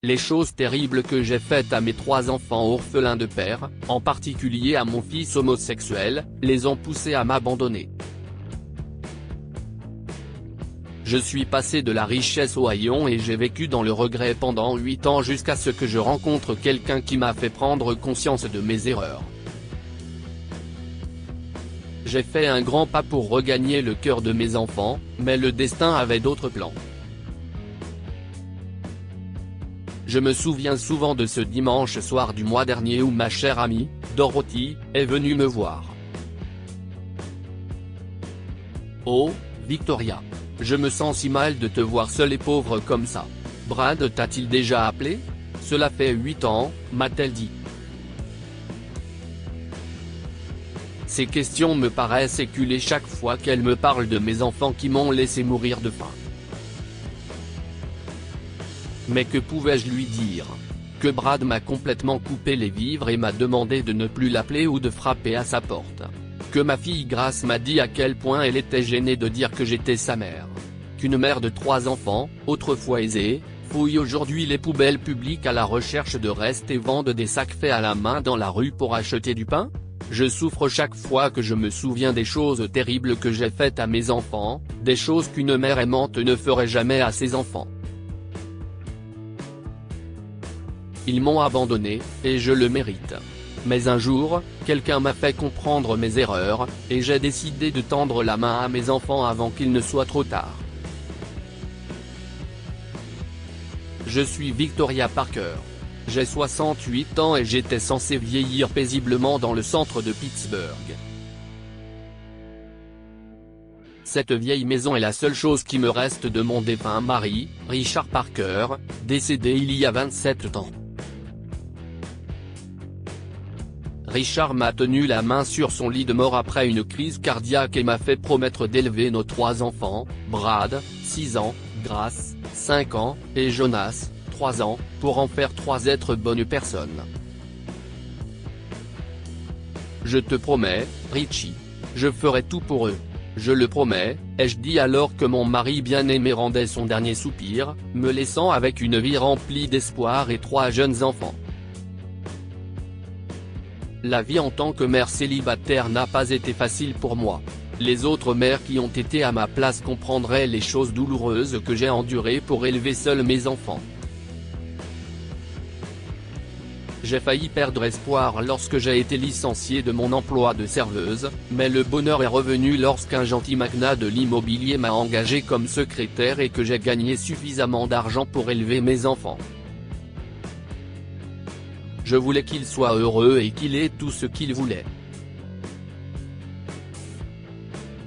Les choses terribles que j'ai faites à mes 3 enfants orphelins de père, en particulier à mon fils homosexuel, les ont poussés à m'abandonner. Je suis passé de la richesse au haillon et j'ai vécu dans le regret pendant 8 ans jusqu'à ce que je rencontre quelqu'un qui m'a fait prendre conscience de mes erreurs. J'ai fait un grand pas pour regagner le cœur de mes enfants, mais le destin avait d'autres plans. Je me souviens souvent de ce dimanche soir du mois dernier où ma chère amie, Dorothy, est venue me voir. Oh, Victoria. Je me sens si mal de te voir seule et pauvre comme ça. Brad t'a-t-il déjà appelé? Cela fait 8 ans, m'a-t-elle dit. Ces questions me paraissent éculées chaque fois qu'elle me parle de mes enfants qui m'ont laissé mourir de faim. Mais que pouvais-je lui dire? Que Brad m'a complètement coupé les vivres et m'a demandé de ne plus l'appeler ou de frapper à sa porte. Que ma fille Grace m'a dit à quel point elle était gênée de dire que j'étais sa mère. Qu'une mère de 3 enfants, autrefois aisée, fouille aujourd'hui les poubelles publiques à la recherche de restes et vende des sacs faits à la main dans la rue pour acheter du pain? Je souffre chaque fois que je me souviens des choses terribles que j'ai faites à mes enfants, des choses qu'une mère aimante ne ferait jamais à ses enfants. Ils m'ont abandonné, et je le mérite. Mais un jour, quelqu'un m'a fait comprendre mes erreurs, et j'ai décidé de tendre la main à mes enfants avant qu'il ne soit trop tard. Je suis Victoria Parker. J'ai 68 ans et j'étais censé vieillir paisiblement dans le centre de Pittsburgh. Cette vieille maison est la seule chose qui me reste de mon défunt mari, Richard Parker, décédé il y a 27 ans. Richard m'a tenu la main sur son lit de mort après une crise cardiaque et m'a fait promettre d'élever nos 3 enfants, Brad, 6 ans, Grace, 5 ans, et Jonas, 3 ans, pour en faire 3 êtres bonnes personnes. Je te promets, Richie. Je ferai tout pour eux. Je le promets, ai-je dit alors que mon mari bien-aimé rendait son dernier soupir, me laissant avec une vie remplie d'espoir et 3 jeunes enfants. La vie en tant que mère célibataire n'a pas été facile pour moi. Les autres mères qui ont été à ma place comprendraient les choses douloureuses que j'ai endurées pour élever seul mes enfants. J'ai failli perdre espoir lorsque j'ai été licenciée de mon emploi de serveuse, mais le bonheur est revenu lorsqu'un gentil magnat de l'immobilier m'a engagé comme secrétaire et que j'ai gagné suffisamment d'argent pour élever mes enfants. Je voulais qu'il soit heureux et qu'il ait tout ce qu'il voulait.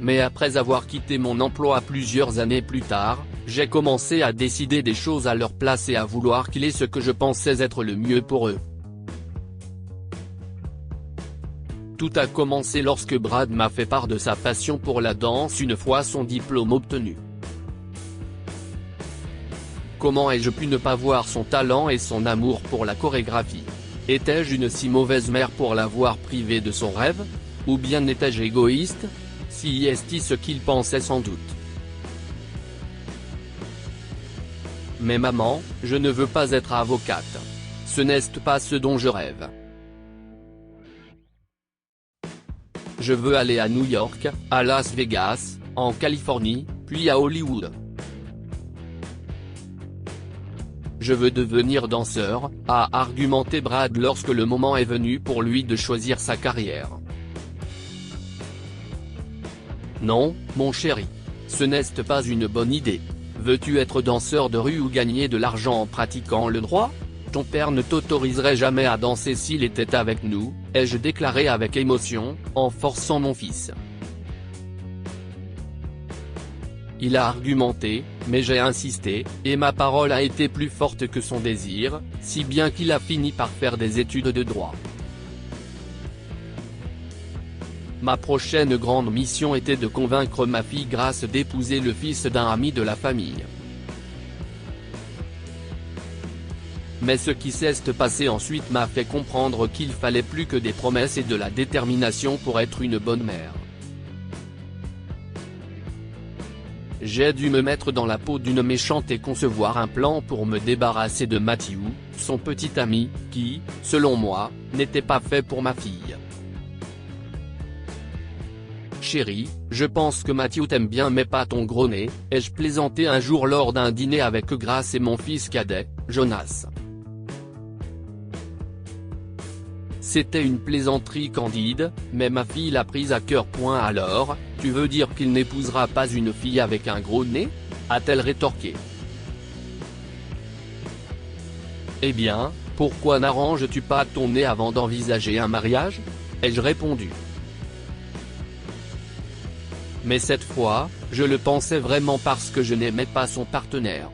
Mais après avoir quitté mon emploi plusieurs années plus tard, j'ai commencé à décider des choses à leur place et à vouloir qu'il ait ce que je pensais être le mieux pour eux. Tout a commencé lorsque Brad m'a fait part de sa passion pour la danse une fois son diplôme obtenu. Comment ai-je pu ne pas voir son talent et son amour pour la chorégraphie? Étais-je une si mauvaise mère pour l'avoir privé de son rêve? Ou bien étais-je égoïste? Si est-il ce qu'il pensait sans doute. Mais maman, je ne veux pas être avocate. Ce n'est pas ce dont je rêve. Je veux aller à New York, à Las Vegas, en Californie, puis à Hollywood. Je veux devenir danseur, a argumenté Brad lorsque le moment est venu pour lui de choisir sa carrière. Non, mon chéri. Ce n'est pas une bonne idée. Veux-tu être danseur de rue ou gagner de l'argent en pratiquant le droit? Ton père ne t'autoriserait jamais à danser s'il était avec nous, ai-je déclaré avec émotion, en forçant mon fils. Il a argumenté, mais j'ai insisté, et ma parole a été plus forte que son désir, si bien qu'il a fini par faire des études de droit. Ma prochaine grande mission était de convaincre ma fille Grace d'épouser le fils d'un ami de la famille. Mais ce qui s'est passé ensuite m'a fait comprendre qu'il fallait plus que des promesses et de la détermination pour être une bonne mère. J'ai dû me mettre dans la peau d'une méchante et concevoir un plan pour me débarrasser de Matthew, son petit ami, qui, selon moi, n'était pas fait pour ma fille. Chérie, je pense que Matthew t'aime bien mais pas ton gros nez, ai-je plaisanté un jour lors d'un dîner avec Grace et mon fils cadet, Jonas. C'était une plaisanterie candide, mais ma fille l'a prise à cœur. Alors, tu veux dire qu'il n'épousera pas une fille avec un gros nez ? A-t-elle rétorqué. Eh bien, pourquoi n'arranges-tu pas ton nez avant d'envisager un mariage ? Ai-je répondu. Mais cette fois, je le pensais vraiment parce que je n'aimais pas son partenaire.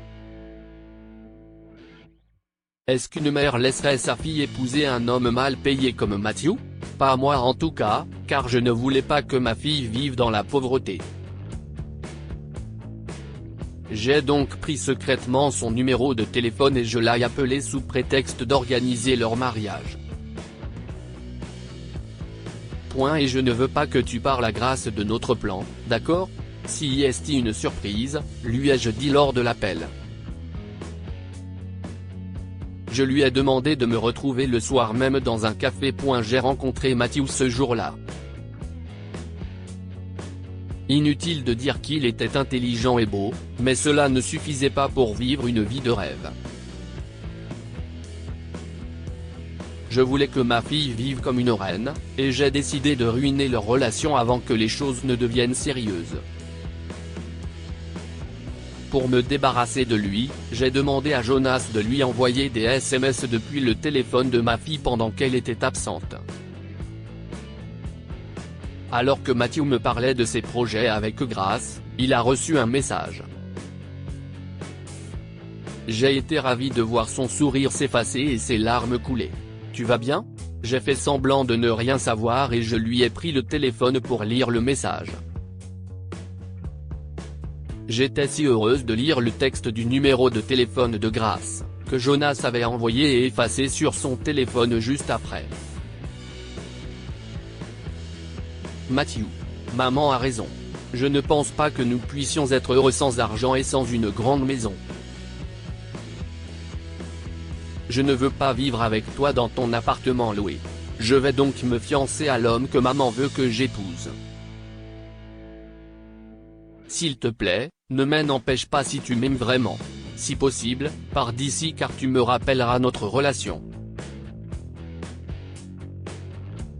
Est-ce qu'une mère laisserait sa fille épouser un homme mal payé comme Matthew ? Pas moi en tout cas, car je ne voulais pas que ma fille vive dans la pauvreté. J'ai donc pris secrètement son numéro de téléphone et je l'ai appelé sous prétexte d'organiser leur mariage. Et je ne veux pas que tu parles à Grace de notre plan, d'accord ? Si est une surprise, lui ai-je dit lors de l'appel. Je lui ai demandé de me retrouver le soir même dans un café. J'ai rencontré Matthew ce jour-là. Inutile de dire qu'il était intelligent et beau, mais cela ne suffisait pas pour vivre une vie de rêve. Je voulais que ma fille vive comme une reine, et j'ai décidé de ruiner leur relation avant que les choses ne deviennent sérieuses. Pour me débarrasser de lui, j'ai demandé à Jonas de lui envoyer des SMS depuis le téléphone de ma fille pendant qu'elle était absente. Alors que Matthew me parlait de ses projets avec Grace, il a reçu un message. J'ai été ravi de voir son sourire s'effacer et ses larmes couler. « Tu vas bien ?» J'ai fait semblant de ne rien savoir et je lui ai pris le téléphone pour lire le message. J'étais si heureuse de lire le texte du numéro de téléphone de Grace, que Jonas avait envoyé et effacé sur son téléphone juste après. Matthew. Maman a raison. Je ne pense pas que nous puissions être heureux sans argent et sans une grande maison. Je ne veux pas vivre avec toi dans ton appartement loué. Je vais donc me fiancer à l'homme que maman veut que j'épouse. S'il te plaît, ne m'empêche pas si tu m'aimes vraiment. Si possible, pars d'ici car tu me rappelleras notre relation.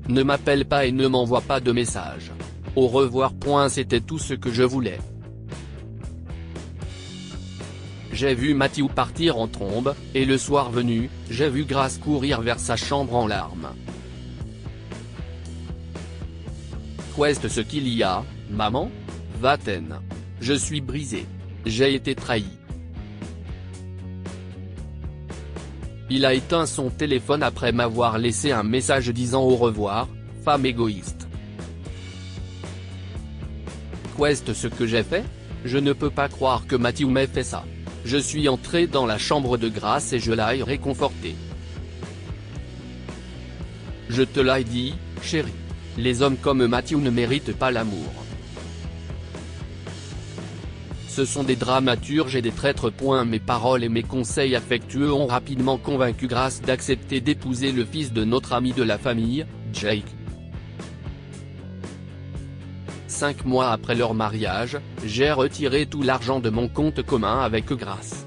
Ne m'appelle pas et ne m'envoie pas de message. Au revoir. C'était tout ce que je voulais. J'ai vu Matthew partir en trombe, et le soir venu, j'ai vu Grace courir vers sa chambre en larmes. Qu'est-ce ce qu'il y a, maman ? Va-t'en. Je suis brisé. J'ai été trahi. Il a éteint son téléphone après m'avoir laissé un message disant au revoir, femme égoïste. Qu'est-ce ce que j'ai fait ? Je ne peux pas croire que Matthew m'ait fait ça. Je suis entré dans la chambre de Grace et je l'ai réconforté. Je te l'ai dit, chérie. Les hommes comme Matthew ne méritent pas l'amour. Ce sont des dramaturges et des traîtres. Mes paroles et mes conseils affectueux ont rapidement convaincu Grace d'accepter d'épouser le fils de notre ami de la famille, Jake. 5 mois après leur mariage, j'ai retiré tout l'argent de mon compte commun avec Grace.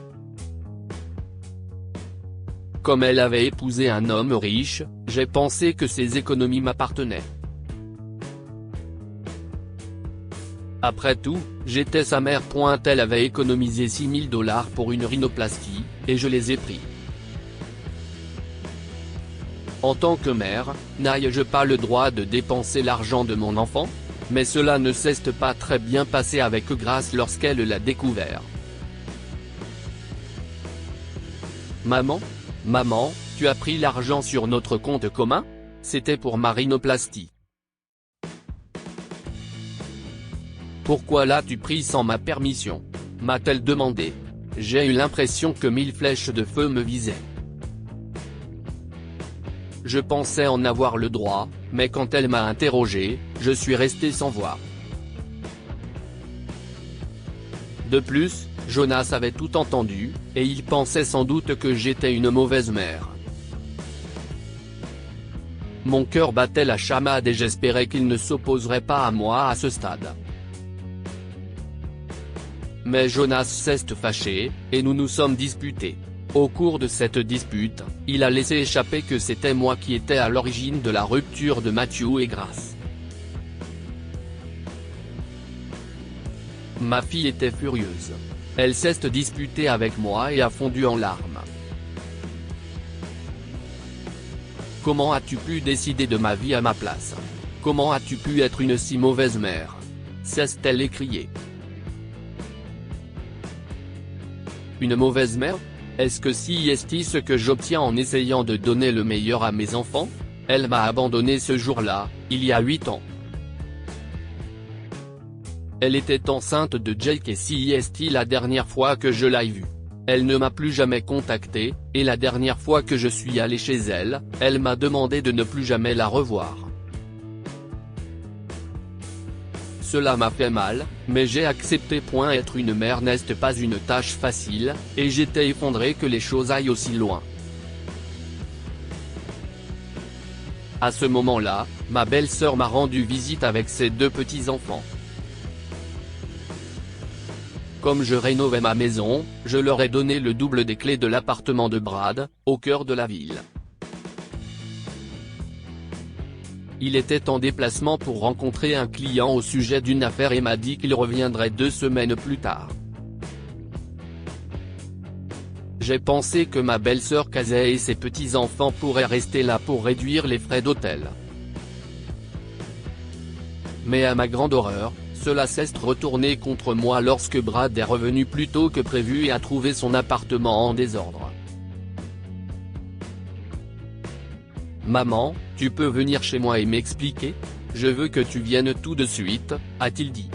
Comme elle avait épousé un homme riche, j'ai pensé que ses économies m'appartenaient. Après tout, j'étais sa mère. Elle avait économisé $6 000 pour une rhinoplastie, et je les ai pris. En tant que mère, n'ai-je pas le droit de dépenser l'argent de mon enfant ? Mais cela ne s'est pas très bien passé avec Grace lorsqu'elle l'a découvert. Maman ? Maman, tu as pris l'argent sur notre compte commun ? C'était pour ma rhinoplastie. Pourquoi l'as-tu pris sans ma permission ? M'a-t-elle demandé. J'ai eu l'impression que 1000 flèches de feu me visaient. Je pensais en avoir le droit, mais quand elle m'a interrogé, je suis resté sans voix. De plus, Jonas avait tout entendu, et il pensait sans doute que j'étais une mauvaise mère. Mon cœur battait la chamade et j'espérais qu'il ne s'opposerait pas à moi à ce stade. Mais Jonas s'est fâché, et nous nous sommes disputés. Au cours de cette dispute, il a laissé échapper que c'était moi qui étais à l'origine de la rupture de Matthew et Grace. Ma fille était furieuse. Elle s'est disputée avec moi et a fondu en larmes. Comment as-tu pu décider de ma vie à ma place? Comment as-tu pu être une si mauvaise mère? S'est-elle écriée. Une mauvaise mère? Est-ce que si est ce que j'obtiens en essayant de donner le meilleur à mes enfants? Elle m'a abandonné ce jour-là, il y a 8 ans. Elle était enceinte de Jake et si est la dernière fois que je l'ai vue. Elle ne m'a plus jamais contacté, et la dernière fois que je suis allé chez elle, elle m'a demandé de ne plus jamais la revoir. Cela m'a fait mal, mais j'ai accepté. Être une mère n'est pas une tâche facile, et j'étais effondré que les choses aillent aussi loin. À ce moment-là, ma belle-sœur m'a rendu visite avec ses 2 petits-enfants. Comme je rénovais ma maison, je leur ai donné le double des clés de l'appartement de Brad, au cœur de la ville. Il était en déplacement pour rencontrer un client au sujet d'une affaire et m'a dit qu'il reviendrait 2 semaines plus tard. J'ai pensé que ma belle-sœur Casey et ses petits-enfants pourraient rester là pour réduire les frais d'hôtel. Mais à ma grande horreur, cela s'est retourné contre moi lorsque Brad est revenu plus tôt que prévu et a trouvé son appartement en désordre. Maman, tu peux venir chez moi et m'expliquer? Je veux que tu viennes tout de suite, a-t-il dit.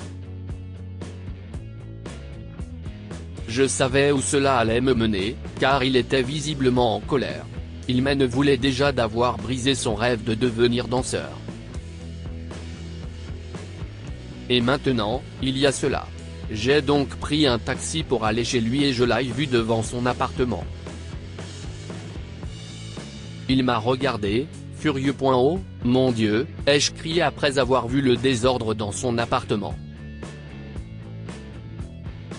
Je savais où cela allait me mener, car il était visiblement en colère. Il me voulait déjà d'avoir brisé son rêve de devenir danseur. Et maintenant, il y a cela. J'ai donc pris un taxi pour aller chez lui et je l'ai vu devant son appartement. Il m'a regardé, furieux. Oh, mon Dieu, ai-je crié après avoir vu le désordre dans son appartement.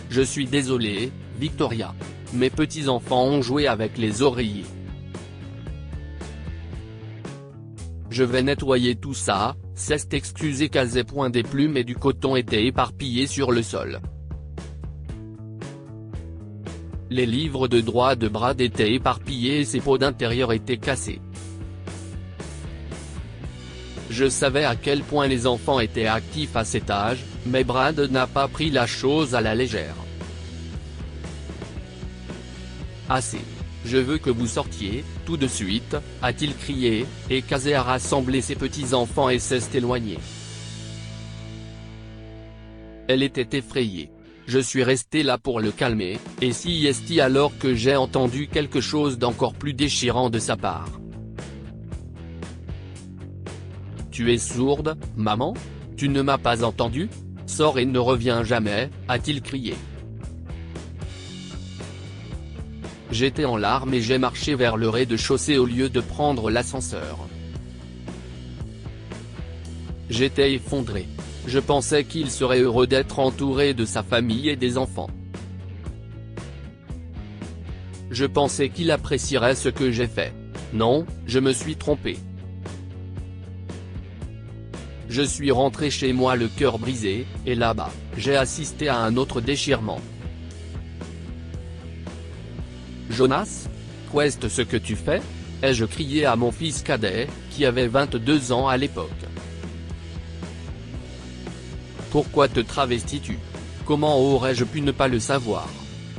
Je suis désolé, Victoria. Mes petits-enfants ont joué avec les oreillers. Je vais nettoyer tout ça, s'est excusé Casey. Des plumes et du coton étaient éparpillés sur le sol. Les livres de droit de Brad étaient éparpillés et ses pots d'intérieur étaient cassés. Je savais à quel point les enfants étaient actifs à cet âge, mais Brad n'a pas pris la chose à la légère. Assez. Je veux que vous sortiez, tout de suite, a-t-il crié, et Casey a rassemblé ses petits-enfants et s'est éloigné. Elle était effrayée. Je suis resté là pour le calmer, et si est alors que j'ai entendu quelque chose d'encore plus déchirant de sa part. Tu es sourde, maman? Tu ne m'as pas entendu? Sors et ne reviens jamais, a-t-il crié. J'étais en larmes et j'ai marché vers le rez-de-chaussée au lieu de prendre l'ascenseur. J'étais effondré. Je pensais qu'il serait heureux d'être entouré de sa famille et des enfants. Je pensais qu'il apprécierait ce que j'ai fait. Non, je me suis trompé. Je suis rentré chez moi le cœur brisé, et là-bas, j'ai assisté à un autre déchirement. Jonas? Qu'est-ce ce que tu fais? Ai-je crié à mon fils cadet, qui avait 22 ans à l'époque. Pourquoi te travestis-tu? Comment aurais-je pu ne pas le savoir?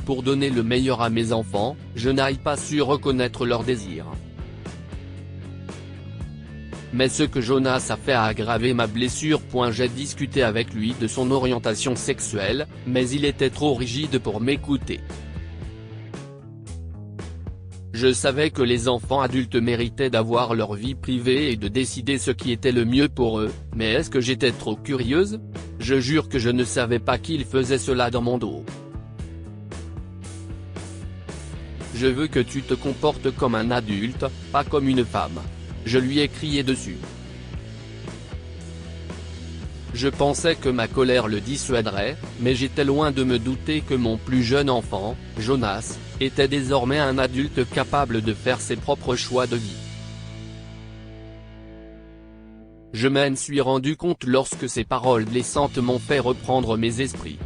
Pour donner le meilleur à mes enfants, je n'ai pas su reconnaître leurs désirs. Mais ce que Jonas a fait a aggravé ma blessure. J'ai discuté avec lui de son orientation sexuelle, mais il était trop rigide pour m'écouter. Je savais que les enfants adultes méritaient d'avoir leur vie privée et de décider ce qui était le mieux pour eux, mais est-ce que j'étais trop curieuse? Je jure que je ne savais pas qu'il faisait cela dans mon dos. Je veux que tu te comportes comme un adulte, pas comme une femme. Je lui ai crié dessus. Je pensais que ma colère le dissuaderait, mais j'étais loin de me douter que mon plus jeune enfant, Jonas, était désormais un adulte capable de faire ses propres choix de vie. Je m'en suis rendu compte lorsque ces paroles blessantes m'ont fait reprendre mes esprits.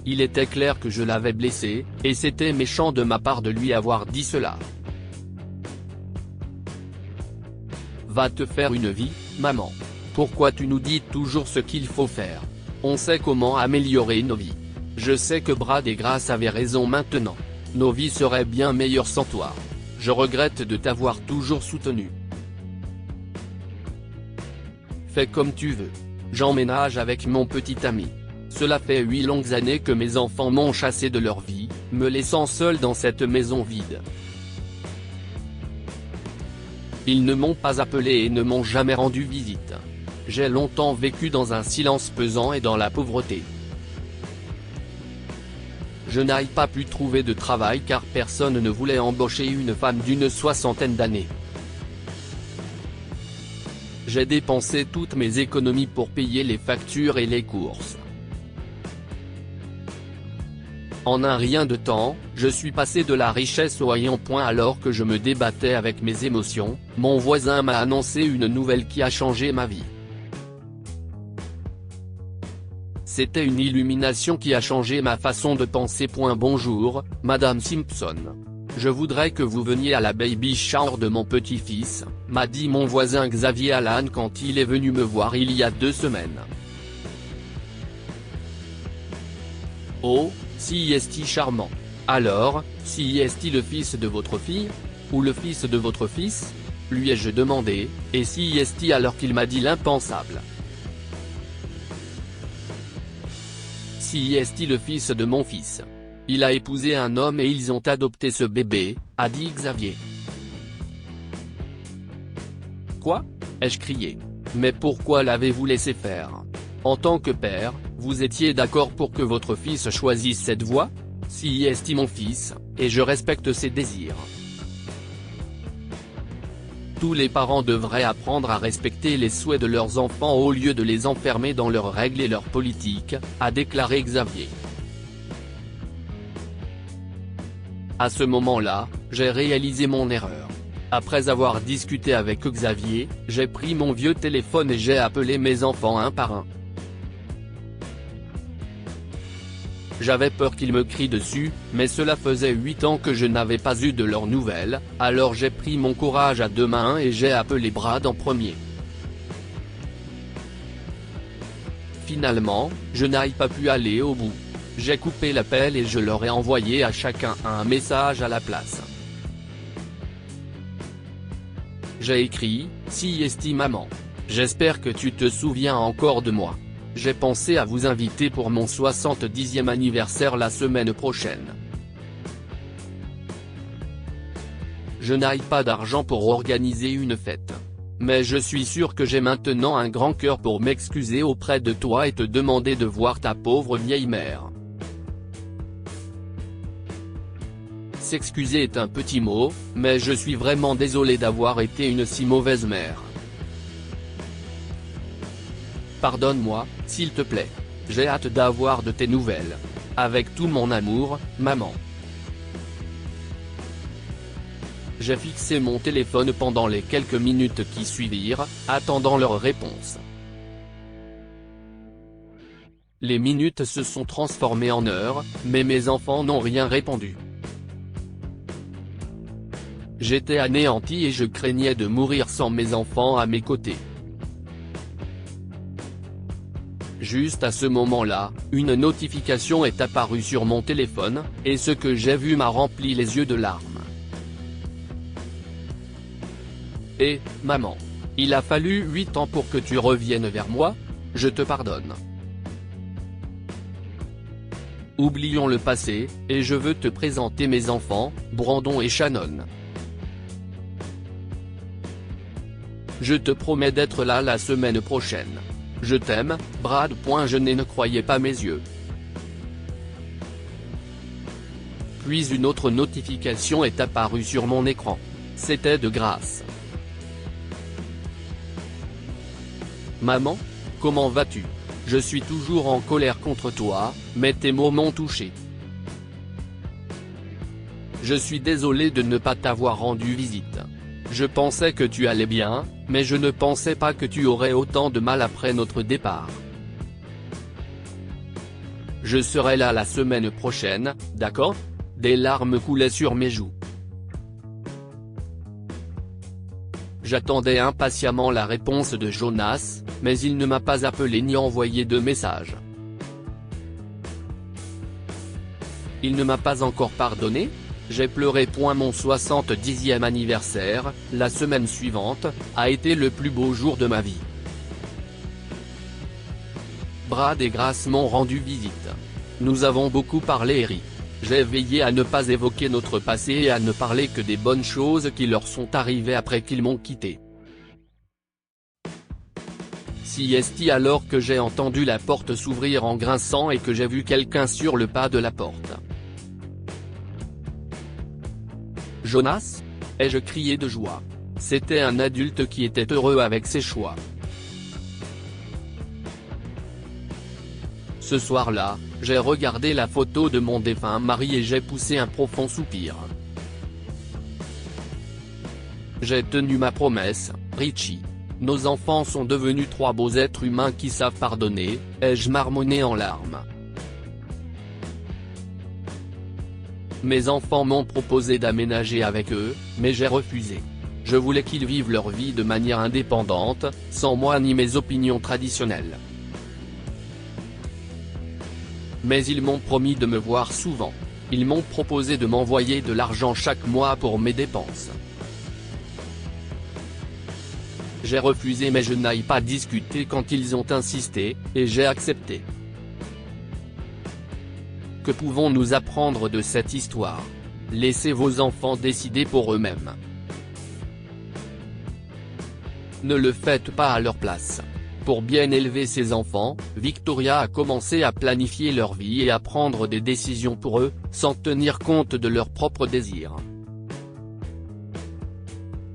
Il était clair que je l'avais blessé, et c'était méchant de ma part de lui avoir dit cela. Va te faire une vie, maman. Pourquoi tu nous dis toujours ce qu'il faut faire? On sait comment améliorer nos vies. Je sais que Brad et Grace avaient raison maintenant. Nos vies seraient bien meilleures sans toi. Je regrette de t'avoir toujours soutenu. Fais comme tu veux. J'emménage avec mon petit ami. Cela fait 8 longues années que mes enfants m'ont chassé de leur vie, me laissant seul dans cette maison vide. Ils ne m'ont pas appelé et ne m'ont jamais rendu visite. J'ai longtemps vécu dans un silence pesant et dans la pauvreté. Je n'ai pas pu trouver de travail car personne ne voulait embaucher une femme d'une 60aine d'années. J'ai dépensé toutes mes économies pour payer les factures et les courses. En un rien de temps, je suis passé de la richesse au ayant point. Alors que je me débattais avec mes émotions, mon voisin m'a annoncé une nouvelle qui a changé ma vie. C'était une illumination qui a changé ma façon de penser. Bonjour, Madame Simpson. Je voudrais que vous veniez à la baby shower de mon petit-fils, m'a dit mon voisin Xavier Allan quand il est venu me voir il y a 2 semaines. Oh, si est-il charmant. Alors, si est-il le fils de votre fille? Ou le fils de votre fils? Lui ai-je demandé, et si est-il alors qu'il m'a dit l'impensable. Si est-il le fils de mon fils? Il a épousé un homme et ils ont adopté ce bébé, a dit Xavier. Quoi? Ai-je crié. Mais pourquoi l'avez-vous laissé faire? En tant que père, vous étiez d'accord pour que votre fils choisisse cette voie? Si est mon fils, et je respecte ses désirs. Tous les parents devraient apprendre à respecter les souhaits de leurs enfants au lieu de les enfermer dans leurs règles et leurs politiques, a déclaré Xavier. À ce moment-là, j'ai réalisé mon erreur. Après avoir discuté avec Xavier, j'ai pris mon vieux téléphone et j'ai appelé mes enfants un par un. J'avais peur qu'ils me crient dessus, mais cela faisait 8 ans que je n'avais pas eu de leurs nouvelles, alors j'ai pris mon courage à 2 mains et j'ai appelé Brad en premier. Finalement, je n'ai pas pu aller au bout. J'ai coupé l'appel et je leur ai envoyé à chacun un message à la place. J'ai écrit, si esti maman. J'espère que tu te souviens encore de moi. J'ai pensé à vous inviter pour mon 70e anniversaire la semaine prochaine. Je n'ai pas d'argent pour organiser une fête. Mais je suis sûr que j'ai maintenant un grand cœur pour m'excuser auprès de toi et te demander de voir ta pauvre vieille mère. S'excuser est un petit mot, mais je suis vraiment désolé d'avoir été une si mauvaise mère. Pardonne-moi, s'il te plaît. J'ai hâte d'avoir de tes nouvelles. Avec tout mon amour, maman. J'ai fixé mon téléphone pendant les quelques minutes qui suivirent, attendant leur réponse. Les minutes se sont transformées en heures, mais mes enfants n'ont rien répondu. J'étais anéanti et je craignais de mourir sans mes enfants à mes côtés. Juste à ce moment-là, une notification est apparue sur mon téléphone, et ce que j'ai vu m'a rempli les yeux de larmes. Et, maman. Il a fallu 8 ans pour que tu reviennes vers moi? Je te pardonne. Oublions le passé, et je veux te présenter mes enfants, Brandon et Shannon. Je te promets d'être là la semaine prochaine. Je t'aime, Brad. Je ne croyais pas mes yeux. Puis une autre notification est apparue sur mon écran. C'était de Grace. Maman, comment vas-tu? Je suis toujours en colère contre toi, mais tes mots m'ont touché. Je suis désolé de ne pas t'avoir rendu visite. Je pensais que tu allais bien, mais je ne pensais pas que tu aurais autant de mal après notre départ. Je serai là la semaine prochaine, d'accord? Des larmes coulaient sur mes joues. J'attendais impatiemment la réponse de Jonas, mais il ne m'a pas appelé ni envoyé de message. Il ne m'a pas encore pardonné? J'ai pleuré. Mon 70e anniversaire, la semaine suivante, a été le plus beau jour de ma vie. Brad et Grace m'ont rendu visite. Nous avons beaucoup parlé et ri. J'ai veillé à ne pas évoquer notre passé et à ne parler que des bonnes choses qui leur sont arrivées après qu'ils m'ont quitté. Siesti alors que j'ai entendu la porte s'ouvrir en grinçant et que j'ai vu quelqu'un sur le pas de la porte. Jonas? Ai-je crié de joie. C'était un adulte qui était heureux avec ses choix. Ce soir-là, j'ai regardé la photo de mon défunt mari et j'ai poussé un profond soupir. J'ai tenu ma promesse, Richie. Nos enfants sont devenus 3 beaux êtres humains qui savent pardonner, ai-je marmonné en larmes. Mes enfants m'ont proposé d'aménager avec eux, mais j'ai refusé. Je voulais qu'ils vivent leur vie de manière indépendante, sans moi ni mes opinions traditionnelles. Mais ils m'ont promis de me voir souvent. Ils m'ont proposé de m'envoyer de l'argent chaque mois pour mes dépenses. J'ai refusé mais je n'aille pas discuter quand ils ont insisté, et j'ai accepté. Que pouvons-nous apprendre de cette histoire? Laissez vos enfants décider pour eux-mêmes. Ne le faites pas à leur place. Pour bien élever ses enfants, Victoria a commencé à planifier leur vie et à prendre des décisions pour eux, sans tenir compte de leurs propres désirs.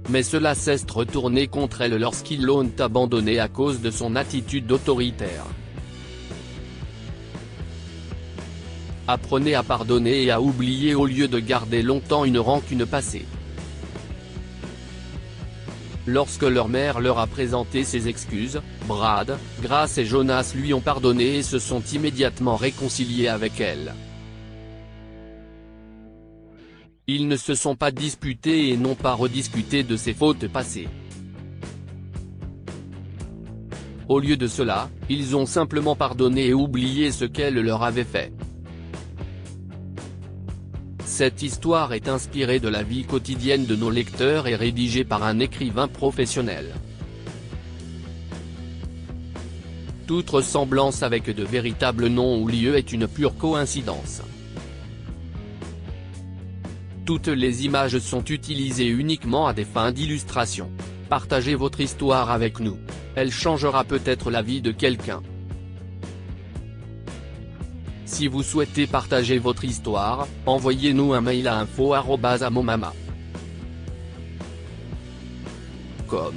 Mais cela s'est retourné contre elle lorsqu'ils l'ont abandonnée à cause de son attitude autoritaire. Apprenez à pardonner et à oublier au lieu de garder longtemps une rancune passée. Lorsque leur mère leur a présenté ses excuses, Brad, Grace et Jonas lui ont pardonné et se sont immédiatement réconciliés avec elle. Ils ne se sont pas disputés et n'ont pas rediscuté de ses fautes passées. Au lieu de cela, ils ont simplement pardonné et oublié ce qu'elle leur avait fait. Cette histoire est inspirée de la vie quotidienne de nos lecteurs et rédigée par un écrivain professionnel. Toute ressemblance avec de véritables noms ou lieux est une pure coïncidence. Toutes les images sont utilisées uniquement à des fins d'illustration. Partagez votre histoire avec nous. Elle changera peut-être la vie de quelqu'un. Si vous souhaitez partager votre histoire, envoyez-nous un mail à info@amomama.com.